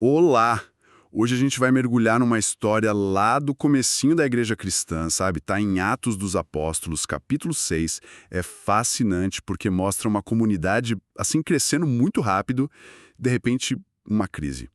Olá! Hoje a gente vai mergulhar numa história lá do comecinho da igreja cristã, sabe? Tá em Atos dos Apóstolos, capítulo 6. É fascinante porque mostra uma comunidade, assim, crescendo muito rápido, de repente, uma crise.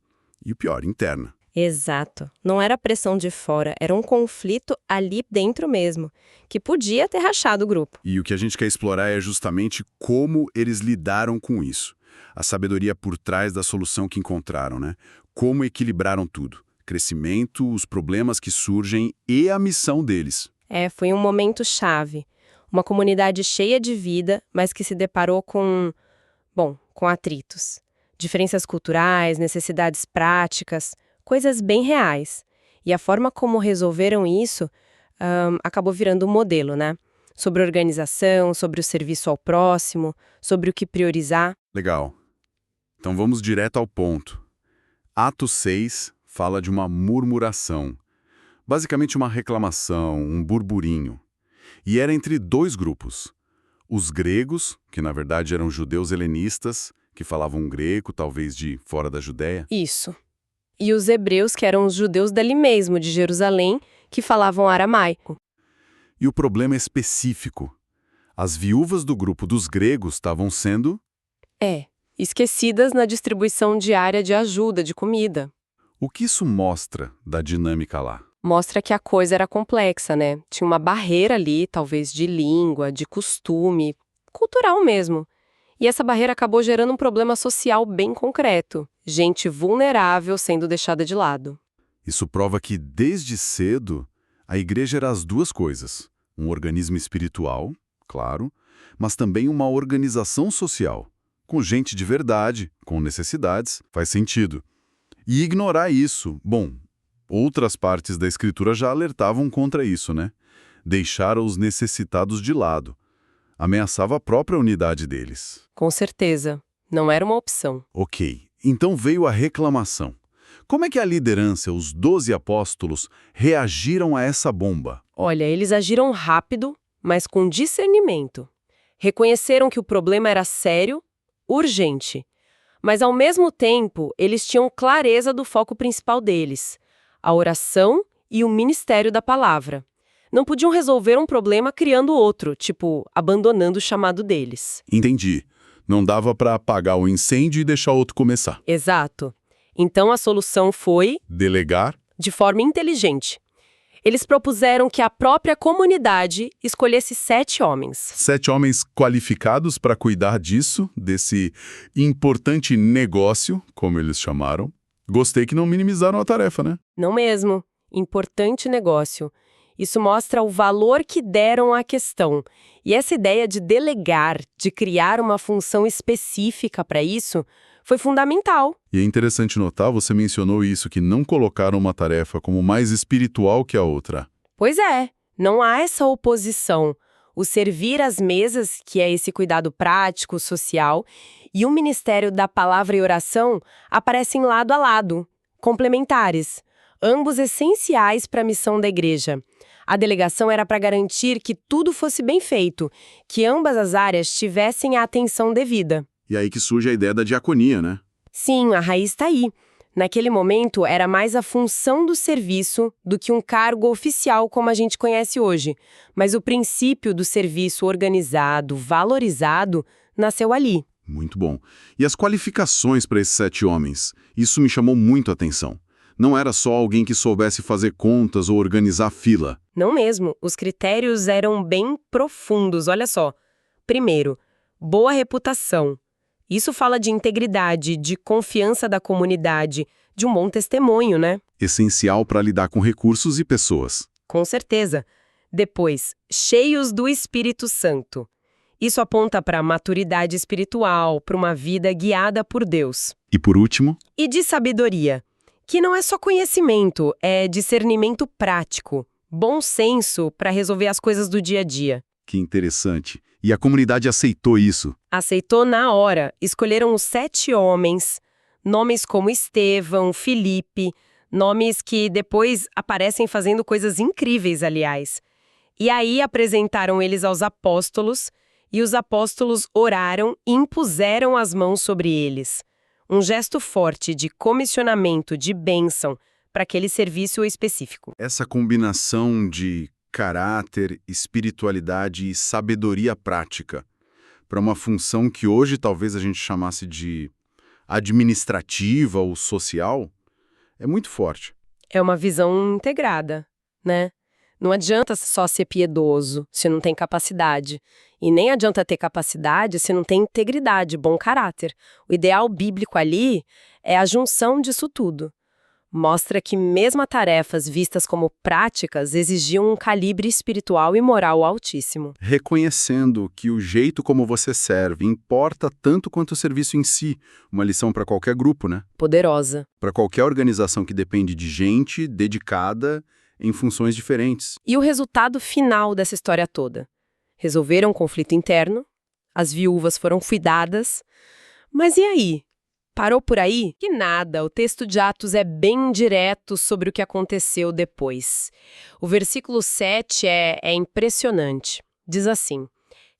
E o pior, interna. Exato. Não era pressão de fora, era um conflito ali dentro mesmo, que podia ter rachado o grupo. E o que a gente quer explorar é justamente como eles lidaram com isso. A sabedoria por trás da solução que encontraram, né? Como equilibraram tudo. Crescimento, os problemas que surgem e a missão deles. Foi um momento chave. Uma comunidade cheia de vida, mas que se deparou com atritos. Diferenças culturais, necessidades práticas, coisas bem reais. E a forma como resolveram isso acabou virando um modelo, né? Sobre organização, sobre o serviço ao próximo, sobre o que priorizar. Legal. Então vamos direto ao ponto. Atos 6 fala de uma murmuração. Basicamente uma reclamação, um burburinho. E era entre dois grupos. Os gregos, que na verdade eram judeus helenistas, que falavam grego, talvez de fora da Judéia. Isso. E os hebreus, que eram os judeus dali mesmo, de Jerusalém, que falavam aramaico. E o problema é específico. As viúvas do grupo dos gregos estavam sendo... Esquecidas na distribuição diária de ajuda, de comida. O que isso mostra da dinâmica lá? Mostra que a coisa era complexa, né? Tinha uma barreira ali, talvez de língua, de costume, cultural mesmo. E essa barreira acabou gerando um problema social bem concreto. Gente vulnerável sendo deixada de lado. Isso prova que, desde cedo, a igreja era as duas coisas. Um organismo espiritual, claro, mas também uma organização social. Com gente de verdade, com necessidades, faz sentido. E ignorar isso, outras partes da Escritura já alertavam contra isso, né? Deixar os necessitados de lado. Ameaçava a própria unidade deles. Com certeza. Não era uma opção. Ok, então veio a reclamação. Como é que a liderança, os 12 apóstolos, reagiram a essa bomba? Olha, eles agiram rápido, mas com discernimento. Reconheceram que o problema era sério, urgente. Mas, ao mesmo tempo, eles tinham clareza do foco principal deles: a oração e o ministério da palavra. Não podiam resolver um problema criando outro, tipo, abandonando o chamado deles. Entendi. Não dava para apagar o incêndio e deixar outro começar. Exato. Então a solução foi, Delegar? de forma inteligente. Eles propuseram que a própria comunidade escolhesse 7 homens. 7 homens qualificados para cuidar disso, desse importante negócio, como eles chamaram. Gostei que não minimizaram a tarefa, né? Não mesmo. Importante negócio. Isso mostra o valor que deram à questão. E essa ideia de delegar, de criar uma função específica para isso, foi fundamental. E é interessante notar, você mencionou isso, que não colocaram uma tarefa como mais espiritual que a outra. Pois é, não há essa oposição. O servir às mesas, que é esse cuidado prático, social, e o ministério da palavra e oração aparecem lado a lado, complementares, ambos essenciais para a missão da igreja. A delegação era para garantir que tudo fosse bem feito, que ambas as áreas tivessem a atenção devida. E aí que surge a ideia da diaconia, né? Sim, a raiz está aí. Naquele momento, era mais a função do serviço do que um cargo oficial como a gente conhece hoje. Mas o princípio do serviço organizado, valorizado, nasceu ali. Muito bom. E as qualificações para esses 7 homens? Isso me chamou muito a atenção. Não era só alguém que soubesse fazer contas ou organizar fila. Não mesmo. Os critérios eram bem profundos, olha só. Primeiro, boa reputação. Isso fala de integridade, de confiança da comunidade, de um bom testemunho, né? Essencial para lidar com recursos e pessoas. Com certeza. Depois, cheios do Espírito Santo. Isso aponta para a maturidade espiritual, para uma vida guiada por Deus. E por último? E de sabedoria, que não é só conhecimento, é discernimento prático, bom senso para resolver as coisas do dia a dia. Que interessante. E a comunidade aceitou isso? Aceitou na hora. Escolheram os 7 homens, nomes como Estevão, Filipe, nomes que depois aparecem fazendo coisas incríveis, aliás. E aí apresentaram eles aos apóstolos, e os apóstolos oraram e impuseram as mãos sobre eles. Um gesto forte de comissionamento, de bênção para aquele serviço específico. Essa combinação de caráter, espiritualidade e sabedoria prática para uma função que hoje talvez a gente chamasse de administrativa ou social, é muito forte. É uma visão integrada, né? Não adianta só ser piedoso se não tem capacidade. E nem adianta ter capacidade se não tem integridade, bom caráter. O ideal bíblico ali é a junção disso tudo. Mostra que mesmo tarefas vistas como práticas exigiam um calibre espiritual e moral altíssimo. Reconhecendo que o jeito como você serve importa tanto quanto o serviço em si, uma lição para qualquer grupo, né? Poderosa. Para qualquer organização que depende de gente dedicada em funções diferentes. E o resultado final dessa história toda? Resolveram um conflito interno, as viúvas foram cuidadas, mas e aí? Parou por aí? Que nada, o texto de Atos é bem direto sobre o que aconteceu depois. O versículo 7 é impressionante. Diz assim: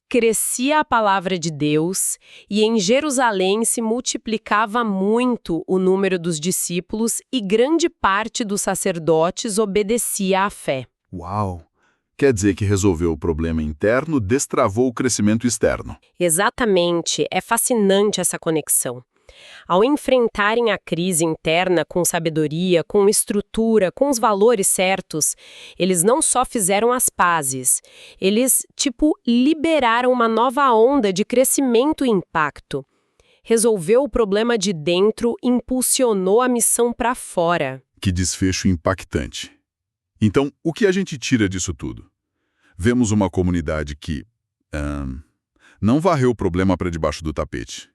crescia a palavra de Deus e em Jerusalém se multiplicava muito o número dos discípulos e grande parte dos sacerdotes obedecia à fé. Uau! Quer dizer que resolveu o problema interno, destravou o crescimento externo. Exatamente, é fascinante essa conexão. Ao enfrentarem a crise interna com sabedoria, com estrutura, com os valores certos, eles não só fizeram as pazes, eles, liberaram uma nova onda de crescimento e impacto. Resolveu o problema de dentro, impulsionou a missão para fora. Que desfecho impactante. Então, o que a gente tira disso tudo? Vemos uma comunidade que não varreu o problema para debaixo do tapete.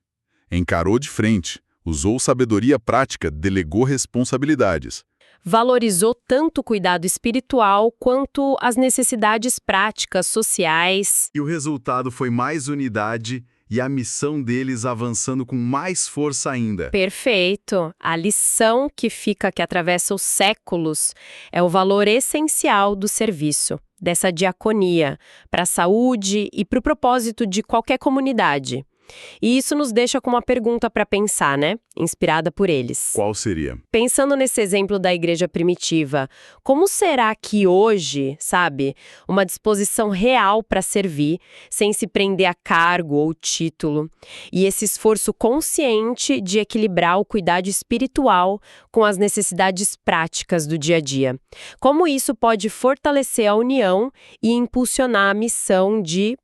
Encarou de frente, usou sabedoria prática, delegou responsabilidades. Valorizou tanto o cuidado espiritual quanto as necessidades práticas, sociais. E o resultado foi mais unidade e a missão deles avançando com mais força ainda. Perfeito. A lição que atravessa os séculos é o valor essencial do serviço, dessa diaconia, para a saúde e para o propósito de qualquer comunidade. E isso nos deixa com uma pergunta para pensar, né? Inspirada por eles. Qual seria? Pensando nesse exemplo da igreja primitiva, como será que hoje, uma disposição real para servir, sem se prender a cargo ou título, e esse esforço consciente de equilibrar o cuidado espiritual com as necessidades práticas do dia a dia? Como isso pode fortalecer a união e impulsionar a missão de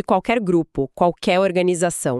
qualquer grupo, qualquer organização?